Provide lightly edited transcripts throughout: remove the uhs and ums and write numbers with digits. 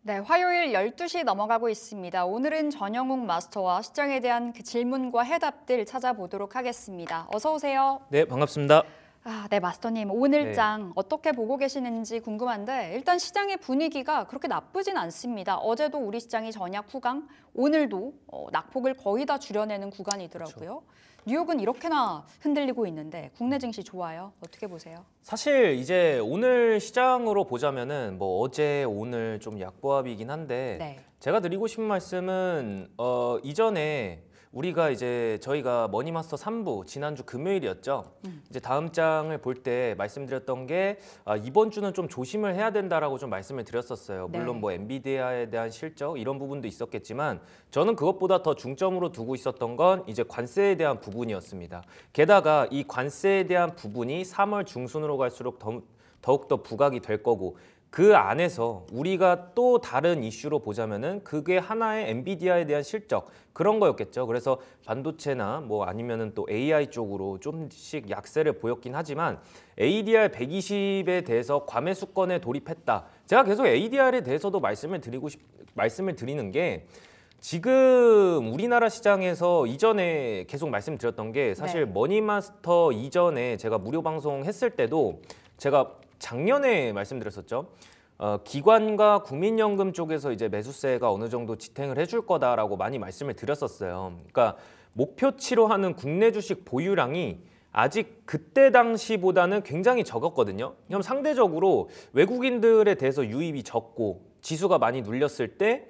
네, 화요일 12시 넘어가고 있습니다. 오늘은 전영욱 마스터와 시장에 대한 그 질문과 해답들 찾아보도록 하겠습니다. 어서 오세요. 네, 반갑습니다. 네, 마스터님. 오늘 네. 장 어떻게 보고 계시는지 궁금한데 일단 시장의 분위기가 그렇게 나쁘진 않습니다. 어제도 우리 시장이 전약 후강, 오늘도 낙폭을 거의 다 줄여내는 구간이더라고요. 뉴욕은 이렇게나 흔들리고 있는데 국내 증시 좋아요. 어떻게 보세요? 사실 이제 오늘 시장으로 보자면은 뭐 어제 오늘 좀 약보합이긴 한데 네. 제가 드리고 싶은 말씀은 이전에 우리가 이제 저희가 머니마스터 3부 지난주 금요일이었죠. 이제 다음 장을 볼 때 말씀드렸던 게 이번 주는 좀 조심을 해야 된다라고 좀 말씀을 드렸었어요. 물론 네. 뭐 엔비디아에 대한 실적 이런 부분도 있었겠지만 저는 그것보다 더 중점으로 두고 있었던 건 이제 관세에 대한 부분이었습니다. 게다가 이 관세에 대한 부분이 3월 중순으로 갈수록 더욱더 부각이 될 거고 그 안에서 우리가 또 다른 이슈로 보자면은 그게 하나의 엔비디아에 대한 실적 그런 거였겠죠. 그래서 반도체나 뭐 아니면은 또 AI 쪽으로 좀씩 약세를 보였긴 하지만 ADR 120에 대해서 과매수권에 돌입했다. 제가 계속 ADR에 대해서도 말씀을 드리는 게 지금 우리나라 시장에서 이전에 계속 말씀드렸던 게 사실 네. 머니마스터 이전에 제가 무료 방송 했을 때도 제가 작년에 말씀드렸었죠. 기관과 국민연금 쪽에서 이제 매수세가 어느 정도 지탱을 해줄 거다라고 많이 말씀을 드렸었어요. 그러니까 목표치로 하는 국내 주식 보유량이 아직 그때 당시보다는 굉장히 적었거든요. 그럼 상대적으로 외국인들에 대해서 유입이 적고 지수가 많이 눌렸을 때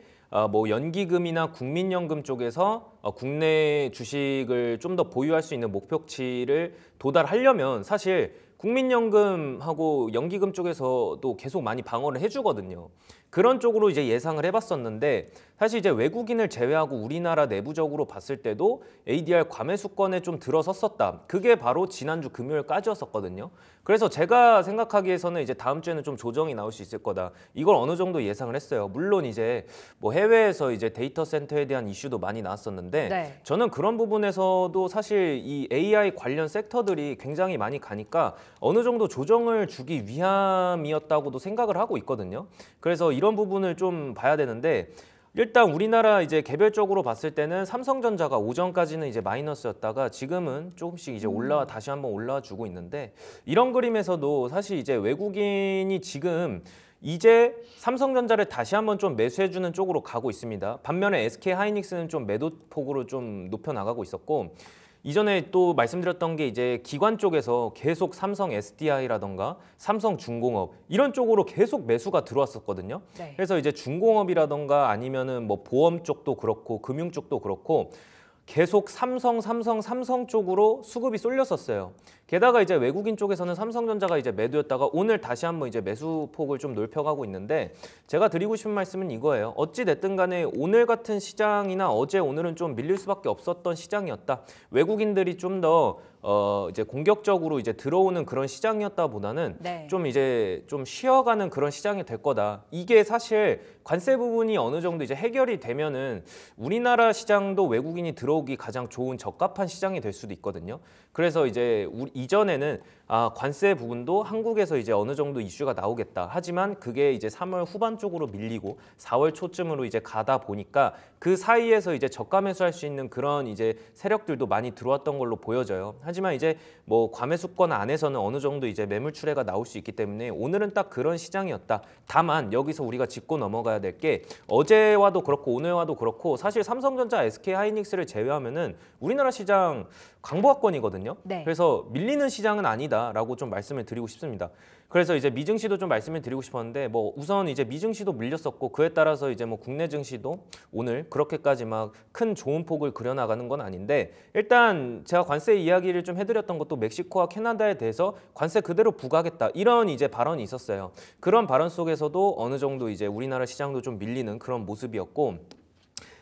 뭐 연기금이나 국민연금 쪽에서 국내 주식을 좀 더 보유할 수 있는 목표치를 도달하려면 사실 국민연금하고 연기금 쪽에서도 계속 많이 방어를 해주거든요. 그런 쪽으로 이제 예상을 해봤었는데 사실 이제 외국인을 제외하고 우리나라 내부적으로 봤을 때도 ADR 과매수권에 좀 들어섰었다. 그게 바로 지난주 금요일까지였었거든요. 그래서 제가 생각하기에서는 이제 다음 주에는 좀 조정이 나올 수 있을 거다. 이걸 어느 정도 예상을 했어요. 물론 이제 뭐 해외에서 이제 데이터 센터에 대한 이슈도 많이 나왔었는데 네. 저는 그런 부분에서도 사실 이 AI 관련 섹터들이 굉장히 많이 가니까 어느 정도 조정을 주기 위함이었다고도 생각을 하고 있거든요. 그래서 이런 부분을 좀 봐야 되는데 일단 우리나라 이제 개별적으로 봤을 때는 삼성전자가 오전까지는 이제 마이너스였다가 지금은 조금씩 이제 다시 한번 올라와 주고 있는데 이런 그림에서도 사실 이제 외국인이 지금 이제 삼성전자를 다시 한번 좀 매수해주는 쪽으로 가고 있습니다. 반면에 SK하이닉스는 좀 매도폭으로 좀 높여 나가고 있었고 이전에 또 말씀드렸던 게 이제 기관 쪽에서 계속 삼성 SDI라던가 삼성중공업 이런 쪽으로 계속 매수가 들어왔었거든요. 네. 그래서 이제 중공업이라던가 아니면은 뭐 보험 쪽도 그렇고 금융 쪽도 그렇고 계속 삼성 쪽으로 수급이 쏠렸었어요. 게다가 이제 외국인 쪽에서는 삼성전자가 이제 매도였다가 오늘 다시 한번 이제 매수폭을 좀 넓혀가고 있는데 제가 드리고 싶은 말씀은 이거예요. 어찌 됐든 간에 오늘 같은 시장이나 어제 오늘은 좀 밀릴 수밖에 없었던 시장이었다. 외국인들이 좀 더 이제 공격적으로 이제 들어오는 그런 시장이었다보다는 네. 좀 이제 좀 쉬어가는 그런 시장이 될 거다. 이게 사실 관세 부분이 어느 정도 이제 해결이 되면은 우리나라 시장도 외국인이 들어오기 가장 좋은 적합한 시장이 될 수도 있거든요. 그래서 이제 이전에는 관세 부분도 한국에서 이제 어느 정도 이슈가 나오겠다. 하지만 그게 이제 3월 후반 쪽으로 밀리고 4월 초쯤으로 이제 가다 보니까 그 사이에서 이제 저가 매수할 수 있는 그런 이제 세력들도 많이 들어왔던 걸로 보여져요. 하지만 이제 뭐 과매수권 안에서는 어느 정도 이제 매물 출회가 나올 수 있기 때문에 오늘은 딱 그런 시장이었다. 다만 여기서 우리가 짚고 넘어가야 될 게 어제와도 그렇고 오늘와도 그렇고 사실 삼성전자, SK하이닉스를 제외하면은 우리나라 시장 강보합권이거든요. 네. 그래서 밀리는 시장은 아니다라고 좀 말씀을 드리고 싶습니다. 그래서 이제 미증시도 좀 말씀을 드리고 싶었는데 뭐 우선 이제 미증시도 밀렸었고 그에 따라서 이제 뭐 국내 증시도 오늘 그렇게까지 막 큰 좋은 폭을 그려나가는 건 아닌데 일단 제가 관세 이야기를 좀 해드렸던 것도 멕시코와 캐나다에 대해서 관세 그대로 부과하겠다 이런 이제 발언이 있었어요. 그런 발언 속에서도 어느 정도 이제 우리나라 시장도 좀 밀리는 그런 모습이었고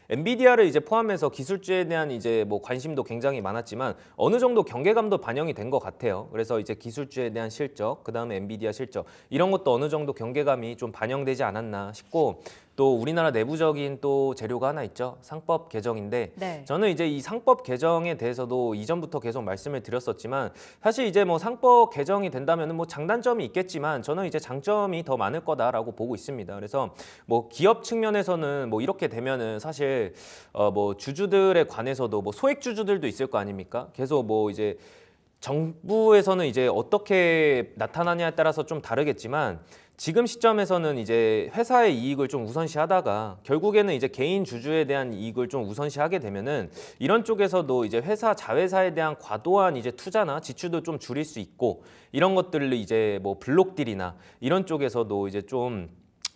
엔비디아를 이제 포함해서 기술주에 대한 이제 뭐 관심도 굉장히 많았지만 어느 정도 경계감도 반영이 된 것 같아요. 그래서 이제 기술주에 대한 실적, 그다음에 엔비디아 실적 이런 것도 어느 정도 경계감이 좀 반영되지 않았나 싶고 또 우리나라 내부적인 또 재료가 하나 있죠. 상법 개정인데 네. 저는 이제 이 상법 개정에 대해서도 이전부터 계속 말씀을 드렸었지만 사실 이제 뭐 상법 개정이 된다면은 뭐 장단점이 있겠지만 저는 이제 장점이 더 많을 거다라고 보고 있습니다. 그래서 뭐 기업 측면에서는 뭐 이렇게 되면은 사실 뭐 주주들에 관해서도 뭐 소액 주주들도 있을 거 아닙니까? 계속 뭐 이제 정부에서는 이제 어떻게 나타나냐에 따라서 좀 다르겠지만 지금 시점에서는 이제 회사의 이익을 좀 우선시하다가 결국에는 이제 개인 주주에 대한 이익을 좀 우선시하게 되면은 이런 쪽에서도 이제 회사 자회사에 대한 과도한 이제 투자나 지출도 좀 줄일 수 있고 이런 것들을 이제 뭐 블록딜이나 이런 쪽에서도 이제 좀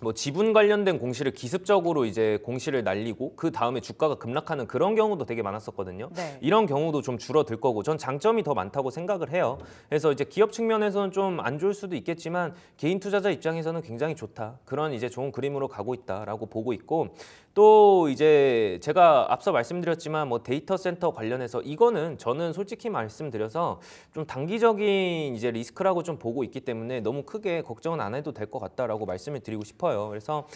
뭐 지분 관련된 공시를 기습적으로 이제 공시를 날리고 그 다음에 주가가 급락하는 그런 경우도 되게 많았었거든요. 네. 이런 경우도 좀 줄어들 거고 전 장점이 더 많다고 생각을 해요. 그래서 이제 기업 측면에서는 좀 안 좋을 수도 있겠지만 개인 투자자 입장에서는 굉장히 좋다. 그런 이제 좋은 그림으로 가고 있다라고 보고 있고 또 이제 제가 앞서 말씀드렸지만 뭐 데이터 센터 관련해서 이거는 저는 솔직히 말씀드려서 좀 단기적인 이제 리스크라고 좀 보고 있기 때문에 너무 크게 걱정은 안 해도 될 것 같다라고 말씀을 드리고 싶어요. 그래서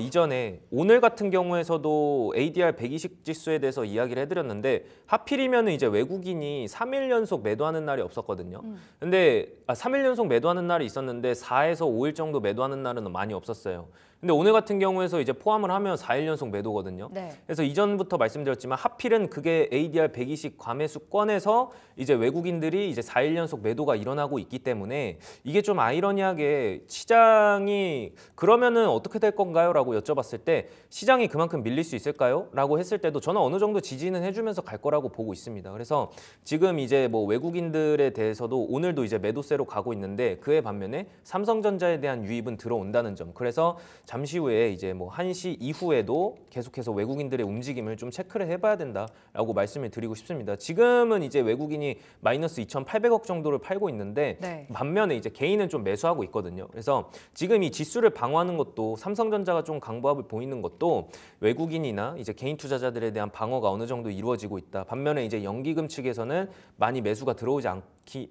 이전에 오늘 같은 경우에서도 ADR 120 지수에 대해서 이야기를 해드렸는데 하필이면 이제 외국인이 3일 연속 매도하는 날이 없었거든요. 근데 3일 연속 매도하는 날이 있었는데 4에서 5일 정도 매도하는 날은 많이 없었어요. 근데 오늘 같은 경우에서 이제 포함을 하면 4일 연속 매도거든요. 네. 그래서 이전부터 말씀드렸지만 하필은 그게 ADR 120 과매수권에서 이제 외국인들이 이제 4일 연속 매도가 일어나고 있기 때문에 이게 좀 아이러니하게 시장이 그러면은 어떻게 될 건가요? 라고 여쭤봤을 때 시장이 그만큼 밀릴 수 있을까요? 라고 했을 때도 저는 어느 정도 지지는 해주면서 갈 거라고 보고 있습니다. 그래서 지금 이제 뭐 외국인들에 대해서도 오늘도 이제 매도세로 가고 있는데 그에 반면에 삼성전자에 대한 유입은 들어온다는 점. 그래서 잠시 후에 이제 뭐 1시 이후에도 계속해서 외국인들의 움직임을 좀 체크를 해봐야 된다라고 말씀을 드리고 싶습니다. 지금은 이제 외국인이 마이너스 2,800억 정도를 팔고 있는데 네. 반면에 이제 개인은 좀 매수하고 있거든요. 그래서 지금 이 지수를 방어하는 것도 삼성전자가 좀 강보합을 보이는 것도 외국인이나 이제 개인 투자자들에 대한 방어가 어느 정도 이루어지고 있다. 반면에 이제 연기금 측에서는 많이 매수가 들어오지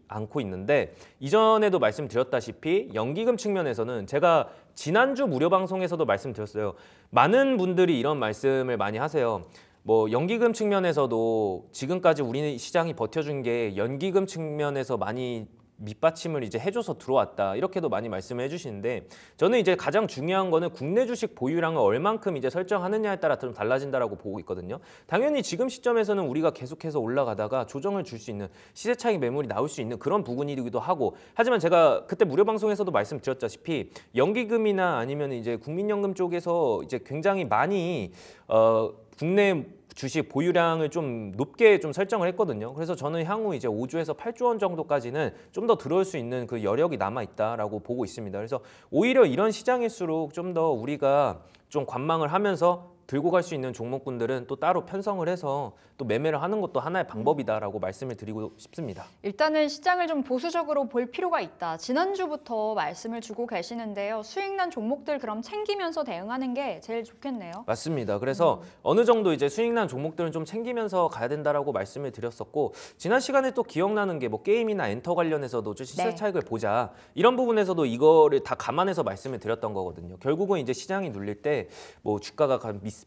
않고 있는데 이전에도 말씀드렸다시피 연기금 측면에서는 제가 지난주 무료 방송에서도 말씀드렸어요. 많은 분들이 이런 말씀을 많이 하세요. 뭐 연기금 측면에서도 지금까지 우리 시장이 버텨준 게 연기금 측면에서 많이 밑받침을 이제 해줘서 들어왔다 이렇게도 많이 말씀을 해주시는데 저는 이제 가장 중요한 거는 국내 주식 보유량을 얼만큼 이제 설정하느냐에 따라 좀 달라진다라고 보고 있거든요. 당연히 지금 시점에서는 우리가 계속해서 올라가다가 조정을 줄 수 있는 시세 차익 매물이 나올 수 있는 그런 부분이기도 하고 하지만 제가 그때 무료 방송에서도 말씀드렸다시피 연기금이나 아니면 이제 국민연금 쪽에서 이제 굉장히 많이 국내 주식 보유량을 좀 높게 좀 설정을 했거든요. 그래서 저는 향후 이제 5조에서 8조 원 정도까지는 좀 더 들어올 수 있는 그 여력이 남아 있다라고 보고 있습니다. 그래서 오히려 이런 시장일수록 좀 더 우리가 좀 관망을 하면서 들고 갈 수 있는 종목군들은 또 따로 편성을 해서 또 매매를 하는 것도 하나의 방법이다라고 말씀을 드리고 싶습니다. 일단은 시장을 좀 보수적으로 볼 필요가 있다. 지난주부터 말씀을 주고 계시는데요. 수익난 종목들 그럼 챙기면서 대응하는 게 제일 좋겠네요. 맞습니다. 그래서 어느 정도 이제 수익난 종목들은 좀 챙기면서 가야 된다라고 말씀을 드렸었고 지난 시간에 또 기억나는 게 뭐 게임이나 엔터 관련해서도 좀 시세 네. 차익을 보자 이런 부분에서도 이거를 다 감안해서 말씀을 드렸던 거거든요. 결국은 이제 시장이 눌릴 때 뭐 주가가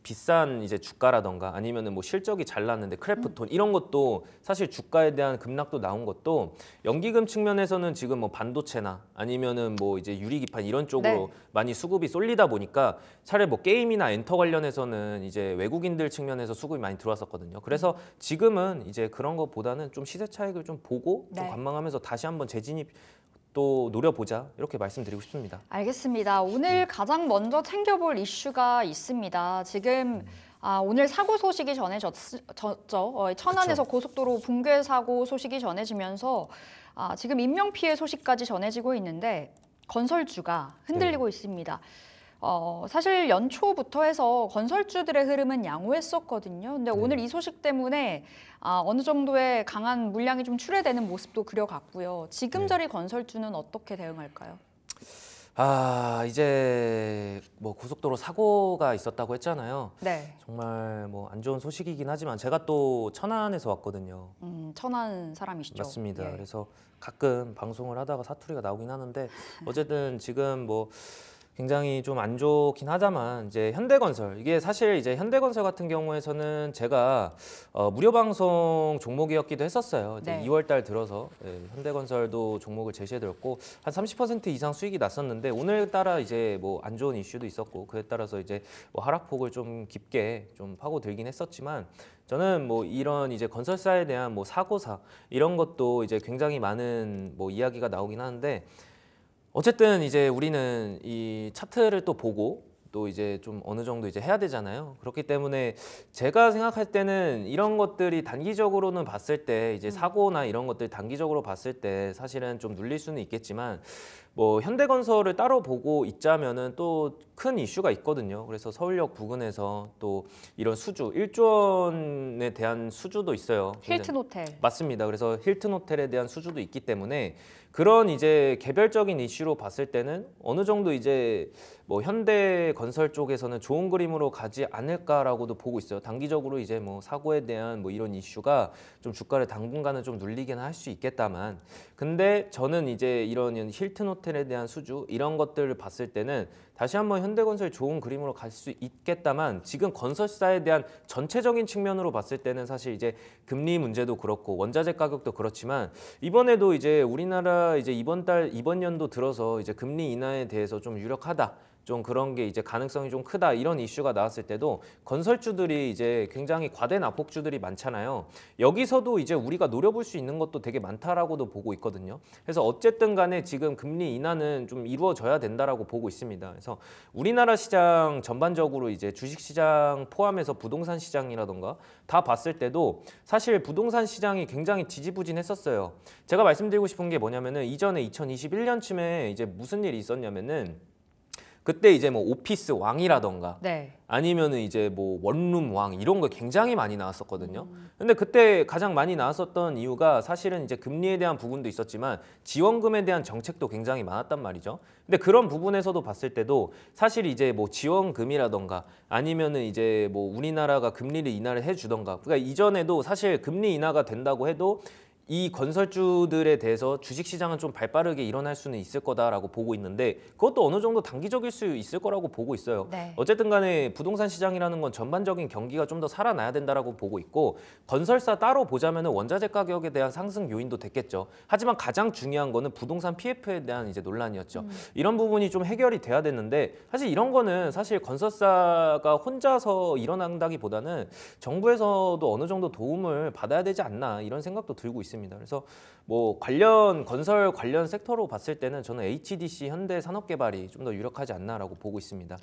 비싼 이제 주가라던가 아니면은 뭐 실적이 잘 났는데 크래프톤 이런 것도 사실 주가에 대한 급락도 나온 것도 연기금 측면에서는 지금 뭐 반도체나 아니면은 뭐 이제 유리기판 이런 쪽으로 네. 많이 수급이 쏠리다 보니까 차라리 뭐 게임이나 엔터 관련해서는 이제 외국인들 측면에서 수급이 많이 들어왔었거든요. 그래서 지금은 이제 그런 것보다는 좀 시세 차익을 좀 보고 좀 네. 관망하면서 다시 한번 재진입 또 노려보자 이렇게 말씀드리고 싶습니다. 알겠습니다. 오늘 가장 먼저 챙겨볼 이슈가 있습니다. 지금 오늘 사고 소식이 전해졌죠. 천안에서 고속도로 붕괴 사고 소식이 전해지면서 지금 인명 피해 소식까지 전해지고 있는데 건설주가 흔들리고 있습니다. 사실 연초부터 해서 건설주들의 흐름은 양호했었거든요. 근데 오늘 이 소식 때문에 어느 정도의 강한 물량이 좀 출회되는 모습도 그려갔고요. 지금 자리 건설주는 어떻게 대응할까요? 이제 뭐 고속도로 사고가 있었다고 했잖아요. 네. 정말 뭐 안 좋은 소식이긴 하지만 제가 또 천안에서 왔거든요. 천안 사람이시죠? 맞습니다. 예. 그래서 가끔 방송을 하다가 사투리가 나오긴 하는데 어쨌든 지금 뭐 굉장히 좀 안 좋긴 하지만 이제 현대건설 이게 사실 이제 현대건설 같은 경우에서는 제가 무료 방송 종목이었기도 했었어요. 이제 네. 2월 달 들어서 현대건설도 종목을 제시해드렸고 한 30% 이상 수익이 났었는데 오늘따라 이제 뭐 안 좋은 이슈도 있었고 그에 따라서 이제 뭐 하락폭을 좀 깊게 좀 파고들긴 했었지만 저는 뭐 이런 이제 건설사에 대한 뭐 사고사 이런 것도 이제 굉장히 많은 뭐 이야기가 나오긴 하는데. 어쨌든 이제 우리는 이 차트를 또 보고 또 이제 좀 어느 정도 이제 해야 되잖아요. 그렇기 때문에 제가 생각할 때는 이런 것들이 단기적으로는 봤을 때 이제 사고나 이런 것들 단기적으로 봤을 때 사실은 좀 눌릴 수는 있겠지만 뭐 현대건설을 따로 보고 있자면은 또 큰 이슈가 있거든요. 그래서 서울역 부근에서 또 이런 수주 1조 원에 대한 수주도 있어요. 힐튼 호텔. 맞습니다. 그래서 힐튼 호텔에 대한 수주도 있기 때문에 그런 이제 개별적인 이슈로 봤을 때는 어느 정도 이제 뭐 현대건설 쪽에서는 좋은 그림으로 가지 않을까라고도 보고 있어요. 단기적으로 이제 뭐 사고에 대한 뭐 이런 이슈가 좀 주가를 당분간은 좀 눌리긴 할 수 있겠다만, 근데 저는 이제 이런 힐튼 호텔에 대한 수주 이런 것들을 봤을 때는 다시 한번 현대건설 좋은 그림으로 갈 수 있겠다만 지금 건설사에 대한 전체적인 측면으로 봤을 때는 사실 이제 금리 문제도 그렇고 원자재 가격도 그렇지만 이번에도 이제 우리나라 이제 이번 연도 들어서 이제 금리 인하에 대해서 좀 유력하다. 좀 그런 게 이제 가능성이 좀 크다 이런 이슈가 나왔을 때도 건설주들이 이제 굉장히 과대 낙폭주들이 많잖아요. 여기서도 이제 우리가 노려볼 수 있는 것도 되게 많다라고도 보고 있거든요. 그래서 어쨌든 간에 지금 금리 인하는 좀 이루어져야 된다라고 보고 있습니다. 그래서 우리나라 시장 전반적으로 이제 주식시장 포함해서 부동산 시장이라던가 다 봤을 때도 사실 부동산 시장이 굉장히 지지부진했었어요. 제가 말씀드리고 싶은 게 뭐냐면은 이전에 2021년쯤에 이제 무슨 일이 있었냐면은 그때 이제 뭐 오피스 왕이라던가 네. 아니면은 이제 뭐 원룸 왕 이런 거 굉장히 많이 나왔었거든요. 근데 그때 가장 많이 나왔었던 이유가 사실은 이제 금리에 대한 부분도 있었지만 지원금에 대한 정책도 굉장히 많았단 말이죠. 근데 그런 부분에서도 봤을 때도 사실 이제 뭐 지원금이라던가 아니면은 이제 뭐 우리나라가 금리를 인하를 해주던가 그러니까 이전에도 사실 금리 인하가 된다고 해도 이 건설주들에 대해서 주식시장은 좀 발빠르게 일어날 수는 있을 거다라고 보고 있는데 그것도 어느 정도 단기적일 수 있을 거라고 보고 있어요. 네. 어쨌든 간에 부동산 시장이라는 건 전반적인 경기가 좀 더 살아나야 된다라고 보고 있고 건설사 따로 보자면 원자재 가격에 대한 상승 요인도 됐겠죠. 하지만 가장 중요한 거는 부동산 PF에 대한 이제 논란이었죠. 이런 부분이 좀 해결이 돼야 됐는데 사실 이런 거는 사실 건설사가 혼자서 일어난다기보다는 정부에서도 어느 정도 도움을 받아야 되지 않나 이런 생각도 들고 있습니다. 그래서 뭐 건설 관련 섹터로 봤을 때는 저는 HDC 현대산업개발이 좀 더 유력하지 않나라고 보고 있습니다.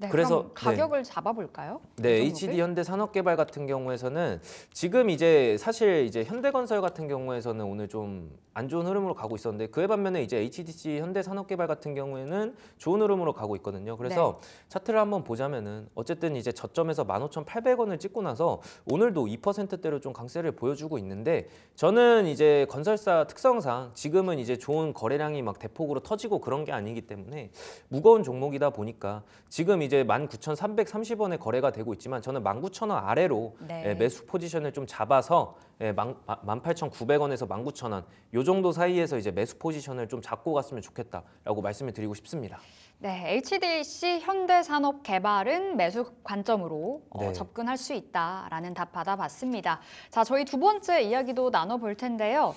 네, 그래서 그럼 가격을 잡아볼까요? 네, 종목을? HD 현대산업개발 같은 경우에서는 지금 이제 사실 이제 현대건설 같은 경우에서는 오늘 좀 안 좋은 흐름으로 가고 있었는데 그에 반면에 이제 HDC 현대산업개발 같은 경우에는 좋은 흐름으로 가고 있거든요. 그래서 차트를 한번 보자면은 어쨌든 이제 저점에서 15,800원을 찍고 나서 오늘도 2%대로 좀 강세를 보여주고 있는데 저는 이제 건설사 특성상 지금은 이제 좋은 거래량이 막 대폭으로 터지고 그런 게 아니기 때문에 무거운 종목이다 보니까 지금 이제 19,330원에 거래가 되고 있지만 저는 19,000원 아래로 네. 매수 포지션을 좀 잡아서 18,900원에서 19,000원 요 정도 사이에서 이제 매수 포지션을 좀 잡고 갔으면 좋겠다라고 말씀을 드리고 싶습니다. 네, HDC 현대산업개발은 매수 관점으로 네. 접근할 수 있다라는 답 받아봤습니다. 자, 저희 두 번째 이야기도 나눠볼 텐데요.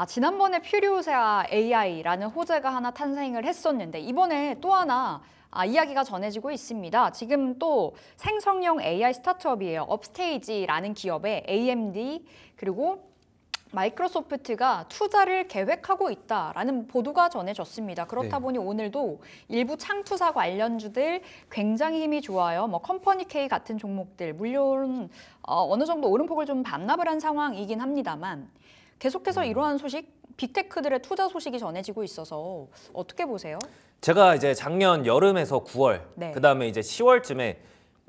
지난번에 퓨리오사 AI라는 호재가 하나 탄생을 했었는데 이번에 또 하나 이야기가 전해지고 있습니다. 지금 또 생성형 AI 스타트업이에요. 업스테이지라는 기업에 AMD 그리고 마이크로소프트가 투자를 계획하고 있다라는 보도가 전해졌습니다. 그렇다 네. 보니 오늘도 일부 창투사 관련주들 굉장히 힘이 좋아요. 뭐 컴퍼니 K 같은 종목들 물론 어느 정도 오름폭을 좀 반납을 한 상황이긴 합니다만 계속해서 이러한 소식, 빅테크들의 투자 소식이 전해지고 있어서 어떻게 보세요? 제가 이제 작년 여름에서 9월, 네. 그다음에 이제 10월쯤에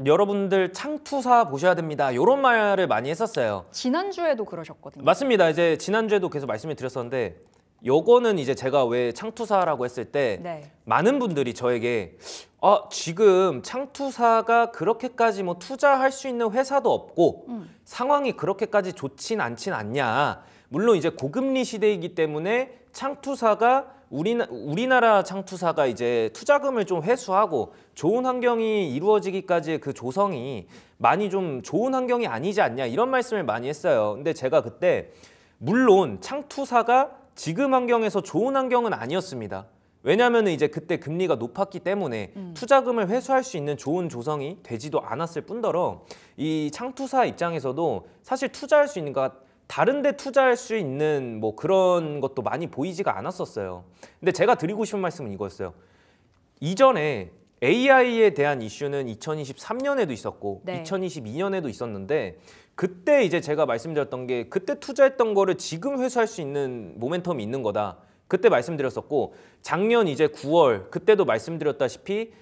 여러분들 창투사 보셔야 됩니다. 이런 말을 많이 했었어요. 지난주에도 그러셨거든요. 맞습니다. 이제 지난주에도 계속 말씀을 드렸었는데 요거는 이제 제가 왜 창투사라고 했을 때 네. 많은 분들이 저에게 지금 창투사가 그렇게까지 뭐 투자할 수 있는 회사도 없고 상황이 그렇게까지 좋진 않냐. 물론 이제 고금리 시대이기 때문에 창투사가 우리나라 창투사가 이제 투자금을 좀 회수하고 좋은 환경이 이루어지기까지의 그 조성이 많이 좀 좋은 환경이 아니지 않냐 이런 말씀을 많이 했어요. 근데 제가 그때 물론 창투사가 지금 환경에서 좋은 환경은 아니었습니다. 왜냐하면 이제 그때 금리가 높았기 때문에 투자금을 회수할 수 있는 좋은 조성이 되지도 않았을 뿐더러 이 창투사 입장에서도 사실 투자할 수 있는 것 다른 데 투자할 수 있는 뭐 그런 것도 많이 보이지가 않았었어요. 근데 제가 드리고 싶은 말씀은 이거였어요. 이전에 AI에 대한 이슈는 2023년에도 있었고 네. 2022년에도 있었는데 그때 이제 제가 말씀드렸던 게 그때 투자했던 거를 지금 회수할 수 있는 모멘텀이 있는 거다. 그때 말씀드렸었고 작년 이제 9월 그때도 말씀드렸다시피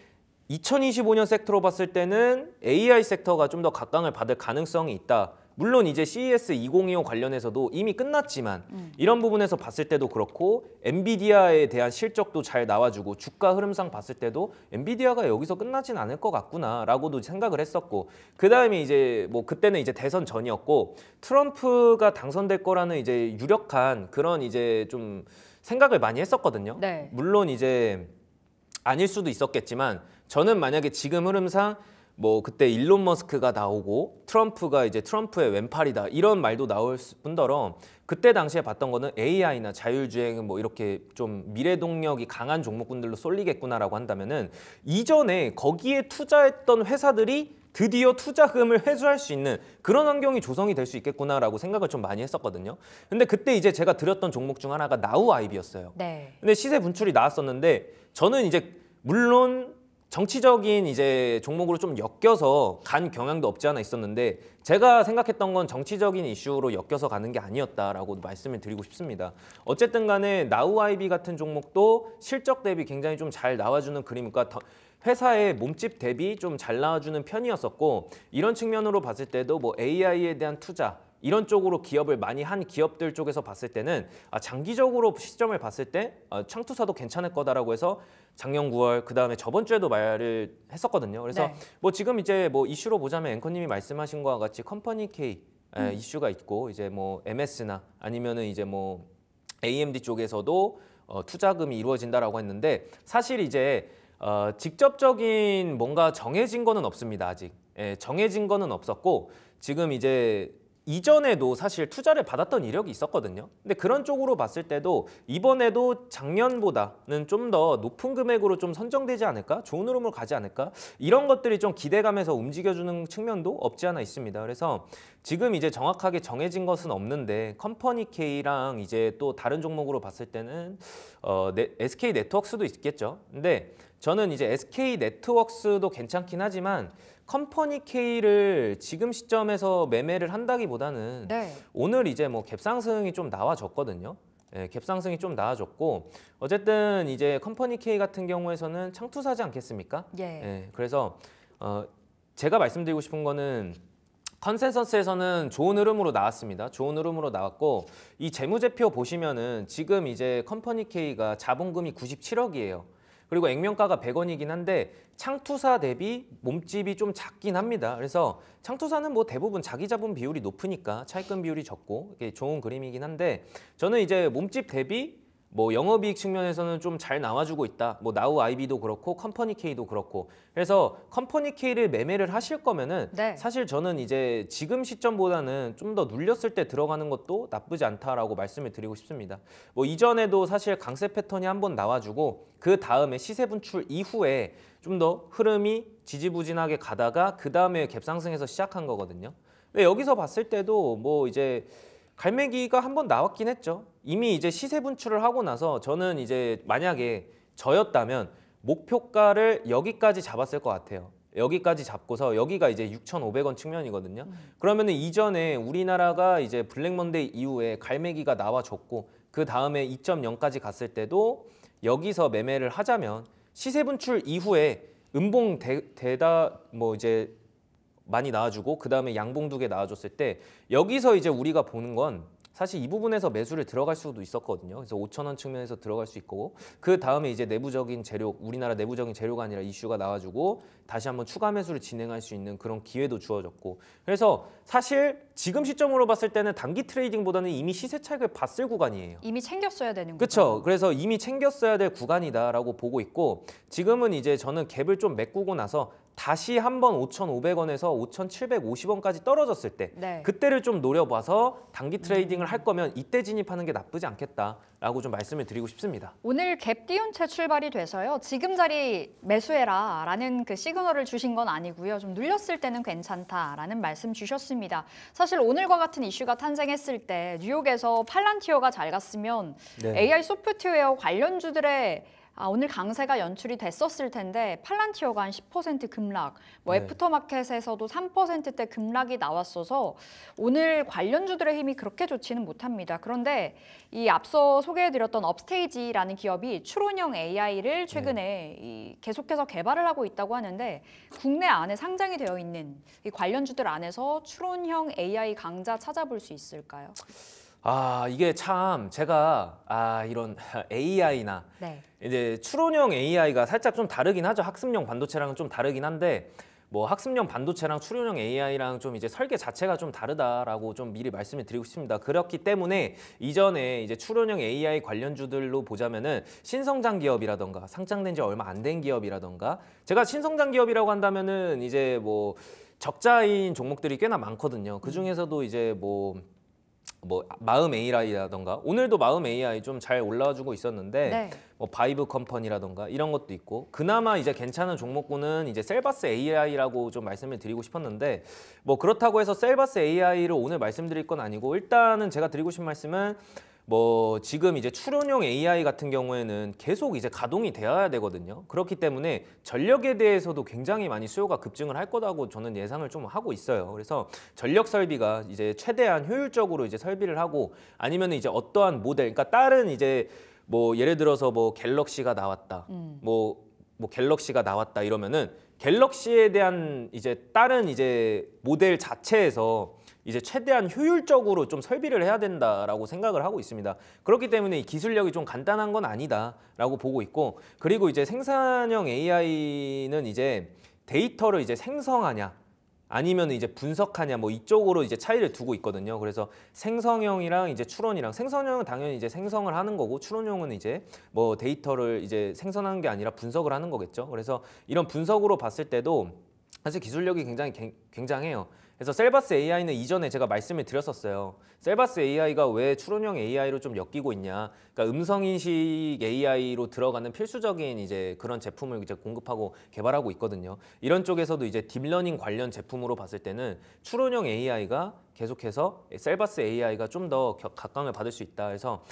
2025년 섹터로 봤을 때는 AI 섹터가 좀 더 각광을 받을 가능성이 있다. 물론 이제 CES 2025 관련해서도 이미 끝났지만 이런 부분에서 봤을 때도 그렇고 엔비디아에 대한 실적도 잘 나와주고 주가 흐름상 봤을 때도 엔비디아가 여기서 끝나진 않을 것 같구나라고도 생각을 했었고 그 다음에 이제 뭐 그때는 이제 대선 전이었고 트럼프가 당선될 거라는 이제 유력한 그런 이제 좀 생각을 많이 했었거든요. 네. 물론 이제 아닐 수도 있었겠지만 저는 만약에 지금 흐름상 뭐 그때 일론 머스크가 나오고 트럼프가 이제 트럼프의 왼팔이다 이런 말도 나올 뿐더러 그때 당시에 봤던 거는 AI나 자율주행 뭐 이렇게 좀 미래 동력이 강한 종목군들로 쏠리겠구나라고 한다면은 이전에 거기에 투자했던 회사들이 드디어 투자금을 회수할 수 있는 그런 환경이 조성이 될 수 있겠구나라고 생각을 좀 많이 했었거든요. 근데 그때 이제 제가 드렸던 종목 중 하나가 나우아이비였어요. 네. 근데 시세 분출이 나왔었는데 저는 이제 물론 정치적인 이제 종목으로 좀 엮여서 간 경향도 없지 않아 있었는데 제가 생각했던 건 정치적인 이슈로 엮여서 가는 게 아니었다라고 말씀을 드리고 싶습니다. 어쨌든 간에 나우아이비 같은 종목도 실적 대비 굉장히 좀 잘 나와주는 그림과 회사의 몸집 대비 좀 잘 나와주는 편이었었고 이런 측면으로 봤을 때도 뭐 AI에 대한 투자 이런 쪽으로 기업을 많이 한 기업들 쪽에서 봤을 때는 장기적으로 시점을 봤을 때 창투사도 괜찮을 거다라고 해서 작년 9월 그다음에 저번 주에도 말을 했었거든요. 그래서 네. 뭐 지금 이제 뭐 이슈로 보자면 앵커님이 말씀하신 것과 같이 컴퍼니 K 이슈가 있고 이제 뭐 MS나 아니면은 이제 뭐 AMD 쪽에서도 투자금이 이루어진다라고 했는데 사실 이제 직접적인 뭔가 정해진 거는 없습니다. 아직 정해진 거는 없었고 지금 이제 이전에도 사실 투자를 받았던 이력이 있었거든요. 근데 그런 쪽으로 봤을 때도 이번에도 작년보다는 좀 더 높은 금액으로 좀 선정되지 않을까? 좋은 흐름으로 가지 않을까? 이런 것들이 좀 기대감에서 움직여주는 측면도 없지 않아 있습니다. 그래서 지금 이제 정확하게 정해진 것은 없는데 컴퍼니 K랑 이제 또 다른 종목으로 봤을 때는 SK 네트워크스도 있겠죠. 근데 저는 이제 SK 네트워크스도 괜찮긴 하지만 컴퍼니 K를 지금 시점에서 매매를 한다기보다는 네. 오늘 이제 뭐 갭상승이 좀 나와줬거든요. 갭상승이 좀 나와줬고 어쨌든 이제 컴퍼니 K 같은 경우에서는 창투사지 않겠습니까? 예. 그래서 제가 말씀드리고 싶은 거는 컨센서스에서는 좋은 흐름으로 나왔습니다. 좋은 흐름으로 나왔고 이 재무제표 보시면은 지금 이제 컴퍼니 K가 자본금이 97억이에요. 그리고 액면가가 100원이긴 한데 창투사 대비 몸집이 좀 작긴 합니다. 그래서 창투사는 뭐 대부분 자기 자본 비율이 높으니까 차입금 비율이 적고 이게 좋은 그림이긴 한데 저는 이제 몸집 대비 뭐 영업이익 측면에서는 좀 잘 나와주고 있다. 뭐 나우 아이비도 그렇고 컴퍼니 K도 그렇고 그래서 컴퍼니 K를 매매를 하실 거면은 네. 사실 저는 이제 지금 시점보다는 좀 더 눌렸을 때 들어가는 것도 나쁘지 않다라고 말씀을 드리고 싶습니다. 뭐 이전에도 사실 강세 패턴이 한번 나와주고 그 다음에 시세 분출 이후에 좀 더 흐름이 지지부진하게 가다가 그 다음에 갭상승해서 시작한 거거든요. 근데 여기서 봤을 때도 뭐 이제 갈매기가 한번 나왔긴 했죠. 이미 이제 시세 분출을 하고 나서 저는 이제 만약에 저였다면 목표가를 여기까지 잡았을 것 같아요. 여기까지 잡고서 여기가 이제 6,500원 측면이거든요. 그러면은 이전에 우리나라가 이제 블랙먼데이 이후에 갈매기가 나와줬고 그 다음에 2.0까지 갔을 때도 여기서 매매를 하자면 시세 분출 이후에 음봉 대다 뭐 이제 많이 나와주고 그 다음에 양봉 2개 나와줬을 때 여기서 이제 우리가 보는 건 사실 이 부분에서 매수를 들어갈 수도 있었거든요. 그래서 5천 원 측면에서 들어갈 수 있고 그 다음에 이제 내부적인 재료, 우리나라 내부적인 재료가 아니라 이슈가 나와주고 다시 한번 추가 매수를 진행할 수 있는 그런 기회도 주어졌고 그래서 사실 지금 시점으로 봤을 때는 단기 트레이딩보다는 이미 시세 차익을 봤을 구간이에요. 이미 챙겼어야 되는 그렇죠. 거죠. 그래서 이미 챙겼어야 될 구간이다라고 보고 있고 지금은 이제 저는 갭을 좀 메꾸고 나서 다시 한번 5,500원에서 5,750원까지 떨어졌을 때 네. 그때를 좀 노려봐서 단기 트레이딩을 할 거면 이때 진입하는 게 나쁘지 않겠다라고 좀 말씀을 드리고 싶습니다. 오늘 갭 띄운 채 출발이 돼서요. 지금 자리 매수해라라는 그 시그널을 주신 건 아니고요. 좀 눌렸을 때는 괜찮다라는 말씀 주셨습니다. 사실 오늘과 같은 이슈가 탄생했을 때 뉴욕에서 팔란티어가 잘 갔으면 네. AI 소프트웨어 관련주들의 오늘 강세가 연출이 됐었을 텐데 팔란티어가 한 10% 급락, 뭐 네. 애프터마켓에서도 3%대 급락이 나왔어서 오늘 관련주들의 힘이 그렇게 좋지는 못합니다. 그런데 이 앞서 소개해드렸던 업스테이지라는 기업이 추론형 AI를 최근에 이 계속해서 개발을 하고 있다고 하는데 국내 안에 상장이 되어 있는 이 관련주들 안에서 추론형 AI 강자 찾아볼 수 있을까요? 이게 참 제가 이런 AI나 네. 이제 추론형 AI가 살짝 좀 다르긴 하죠. 학습용 반도체랑은 좀 다르긴 한데 뭐 학습용 반도체랑 추론형 AI랑 좀 이제 설계 자체가 좀 다르다라고 좀 미리 말씀을 드리고 싶습니다. 그렇기 때문에 이전에 이제 추론형 AI 관련주들로 보자면은 신성장 기업이라던가 상장된 지 얼마 안 된 기업이라던가 제가 신성장 기업이라고 한다면은 이제 뭐 적자인 종목들이 꽤나 많거든요. 그 중에서도 이제 뭐 마음 AI라던가 오늘도 마음 AI 좀 잘 올라와주고 있었는데 네. 뭐 바이브 컴퍼니라던가 이런 것도 있고 그나마 이제 괜찮은 종목군은 이제 셀바스 AI라고 좀 말씀을 드리고 싶었는데 뭐 그렇다고 해서 셀바스 AI를 오늘 말씀드릴 건 아니고 일단은 제가 드리고 싶은 말씀은 뭐 지금 이제 추론형 AI 같은 경우에는 계속 이제 가동이 되어야 되거든요. 그렇기 때문에 전력에 대해서도 굉장히 많이 수요가 급증을 할 거라고 저는 예상을 좀 하고 있어요. 그래서 전력 설비가 이제 최대한 효율적으로 이제 설비를 하고 아니면 이제 어떠한 모델, 그러니까 다른 이제 뭐 예를 들어서 뭐 갤럭시가 나왔다, 뭐 갤럭시가 나왔다 이러면은 갤럭시에 대한 이제 다른 이제 모델 자체에서 이제 최대한 효율적으로 좀 설비를 해야 된다라고 생각을 하고 있습니다. 그렇기 때문에 이 기술력이 좀 간단한 건 아니다라고 보고 있고 그리고 이제 생산형 AI는 이제 데이터를 이제 생성하냐 아니면 이제 분석하냐 뭐 이쪽으로 이제 차이를 두고 있거든요. 그래서 생성형이랑 이제 추론이랑 생성형은 당연히 이제 생성을 하는 거고 추론형은 이제 뭐 데이터를 이제 생성하는 게 아니라 분석을 하는 거겠죠. 그래서 이런 분석으로 봤을 때도 사실 기술력이 굉장해요. 그래서 셀바스 AI는 이전에 제가 말씀을 드렸었어요. 셀바스 AI가 왜 추론형 AI로 좀 엮이고 있냐. 그러니까 음성인식 AI로 들어가는 필수적인 이제 그런 제품을 이제 공급하고 개발하고 있거든요. 이런 쪽에서도 이제 딥러닝 관련 제품으로 봤을 때는 추론형 AI가 계속해서 셀바스 AI가 좀 더 각광을 받을 수 있다. 해서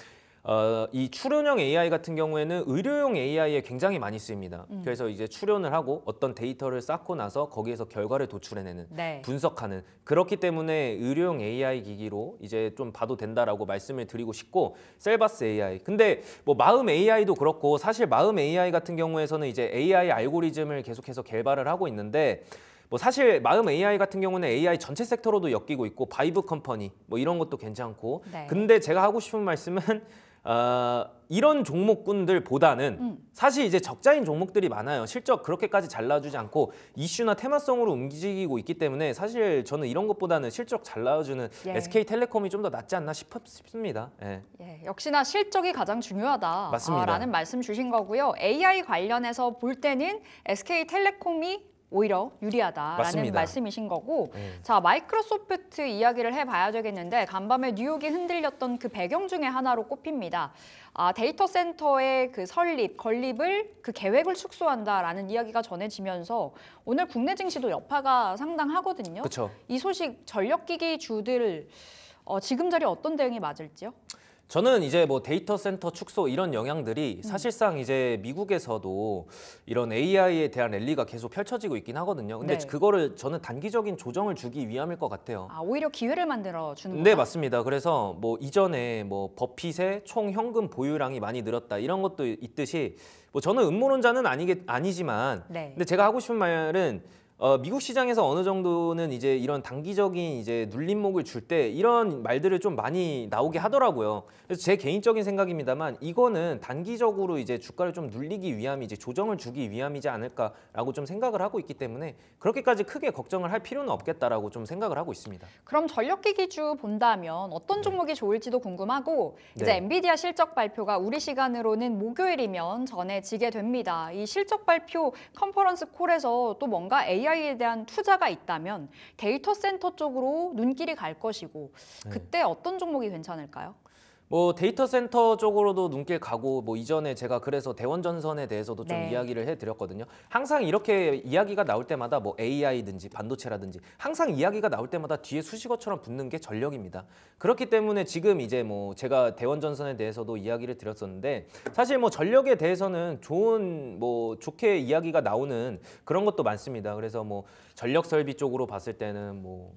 이 추론형 AI 같은 경우에는 의료용 AI에 굉장히 많이 쓰입니다. 그래서 이제 추론을 하고 어떤 데이터를 쌓고 나서 거기에서 결과를 도출해내는 네. 분석하는 그렇기 때문에 의료용 AI 기기로 이제 좀 봐도 된다라고 말씀을 드리고 싶고 셀바스 AI 근데 뭐 마음 AI도 그렇고 사실 마음 AI 같은 경우에서는 이제 AI 알고리즘을 계속해서 개발을 하고 있는데 뭐 사실 마음 AI 같은 경우는 AI 전체 섹터로도 엮이고 있고 바이브 컴퍼니 뭐 이런 것도 괜찮고 네. 근데 제가 하고 싶은 말씀은 이런 종목군들보다는 사실 이제 적자인 종목들이 많아요. 실적 그렇게까지 잘 나와주지 않고 이슈나 테마성으로 움직이고 있기 때문에 사실 저는 이런 것보다는 실적 잘 나와주는 예. SK텔레콤이 좀 더 낫지 않나 싶습니다. 예. 예, 역시나 실적이 가장 중요하다. 맞습니다. 라는 말씀 주신 거고요. AI 관련해서 볼 때는 SK텔레콤이 오히려 유리하다라는 맞습니다. 말씀이신 거고 자 마이크로소프트 이야기를 해봐야 되겠는데 간밤에 뉴욕이 흔들렸던 그 배경 중에 하나로 꼽힙니다. 데이터 센터의 그 설립, 건립을 그 계획을 축소한다라는 이야기가 전해지면서 오늘 국내 증시도 여파가 상당하거든요. 그렇죠. 이 소식 전력기기 주들 지금 자리 어떤 대응이 맞을지요? 저는 이제 뭐 데이터 센터 축소 이런 영향들이 사실상 이제 미국에서도 이런 AI에 대한 랠리가 계속 펼쳐지고 있긴 하거든요. 근데 네. 그거를 저는 단기적인 조정을 주기 위함일 것 같아요. 오히려 기회를 만들어 주는 네, 거다? 맞습니다. 그래서 뭐 이전에 뭐 버핏의 총 현금 보유량이 많이 늘었다 이런 것도 있듯이 뭐 저는 음모론자는 아니지만 네. 근데 제가 하고 싶은 말은 미국 시장에서 어느 정도는 이제 이런 단기적인 이제 눌림목을 줄 때 이런 말들을 좀 많이 나오게 하더라고요. 그래서 제 개인적인 생각입니다만 이거는 단기적으로 이제 주가를 좀 눌리기 위함이 이제 조정을 주기 위함이지 않을까라고 좀 생각을 하고 있기 때문에 그렇게까지 크게 걱정을 할 필요는 없겠다라고 좀 생각을 하고 있습니다. 그럼 전력기기주 본다면 어떤 종목이 좋을지도 궁금하고 이제 네. 엔비디아 실적 발표가 우리 시간으로는 목요일이면 전해지게 됩니다. 이 실적 발표 컨퍼런스 콜에서 또 뭔가 AI에 대한 투자가 있다면 데이터 센터 쪽으로 눈길이 갈 것이고 그때 어떤 종목이 괜찮을까요? 뭐 데이터 센터 쪽으로도 눈길 가고 뭐 이전에 제가 그래서 대원전선에 대해서도 좀 네. 이야기를 해드렸거든요. 항상 이렇게 이야기가 나올 때마다 뭐 AI든지 반도체라든지 항상 이야기가 나올 때마다 뒤에 수식어처럼 붙는 게 전력입니다. 그렇기 때문에 지금 이제 뭐 제가 대원전선에 대해서도 이야기를 드렸었는데 사실 뭐 전력에 대해서는 좋은 뭐 좋게 이야기가 나오는 그런 것도 많습니다. 그래서 뭐 전력 설비 쪽으로 봤을 때는 뭐